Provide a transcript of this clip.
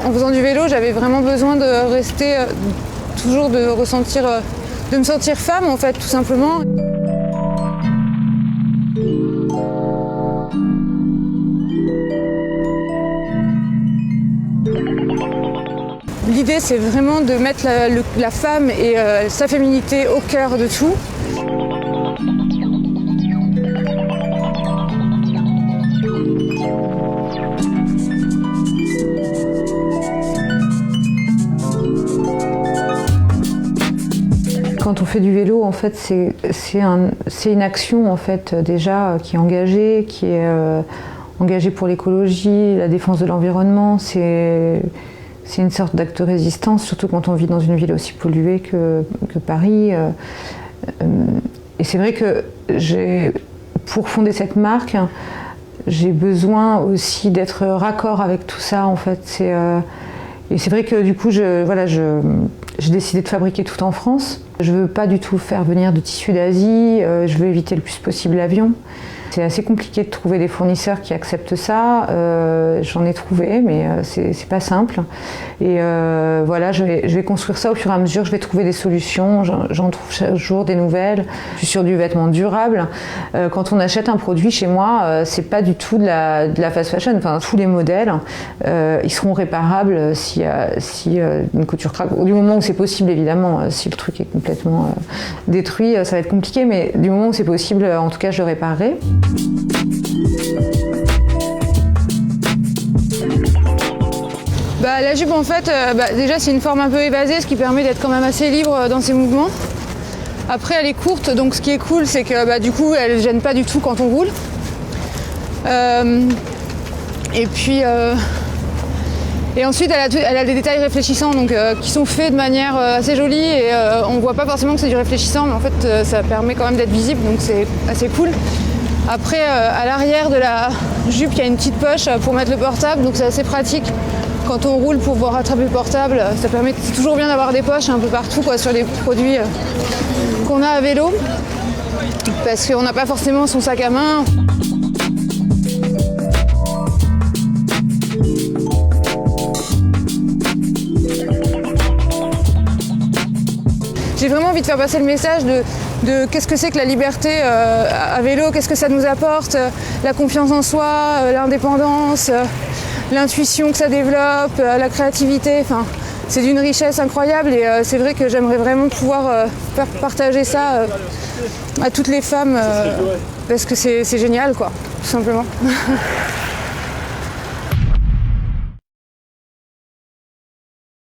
en faisant du vélo, j'avais vraiment besoin de rester, toujours de me sentir femme en fait, tout simplement. L'idée, c'est vraiment de mettre la femme et sa féminité au cœur de tout. Quand on fait du vélo, en fait, c'est une action en fait déjà qui est engagée pour l'écologie, la défense de l'environnement. C'est une sorte d'acte de résistance, surtout quand on vit dans une ville aussi polluée que Paris. Et c'est vrai que pour fonder cette marque, j'ai besoin aussi d'être raccord avec tout ça, en fait. Et c'est vrai que du coup, j'ai décidé de fabriquer tout en France. Je ne veux pas du tout faire venir de tissus d'Asie, je veux éviter le plus possible l'avion. C'est assez compliqué de trouver des fournisseurs qui acceptent ça. J'en ai trouvé, mais c'est pas simple. Et voilà, je vais construire ça au fur et à mesure. Je vais trouver des solutions. J'en trouve chaque jour des nouvelles. Je suis sur du vêtement durable. Quand on achète un produit chez moi, c'est pas du tout de la fast fashion. Enfin, tous les modèles, ils seront réparables si une couture craque. Du moment où c'est possible, évidemment. Si le truc est complètement détruit, ça va être compliqué. Mais du moment où c'est possible, en tout cas, je le réparerai. La jupe en fait, déjà c'est une forme un peu évasée, ce qui permet d'être quand même assez libre dans ses mouvements. Après elle est courte, donc ce qui est cool c'est que du coup elle ne gêne pas du tout quand on roule. Et ensuite elle a des détails réfléchissants donc, qui sont faits de manière assez jolie et on voit pas forcément que c'est du réfléchissant mais en fait ça permet quand même d'être visible donc c'est assez cool. Après, à l'arrière de la jupe, il y a une petite poche pour mettre le portable, donc c'est assez pratique. Quand on roule pour pouvoir rattraper le portable, ça permet toujours bien d'avoir des poches un peu partout sur les produits qu'on a à vélo, parce qu'on n'a pas forcément son sac à main. J'ai vraiment envie de faire passer le message de qu'est-ce que c'est que la liberté à vélo, qu'est-ce que ça nous apporte, la confiance en soi, l'indépendance, l'intuition que ça développe, la créativité. Enfin, c'est d'une richesse incroyable et c'est vrai que j'aimerais vraiment pouvoir faire partager ça à toutes les femmes parce que c'est génial, quoi, tout simplement.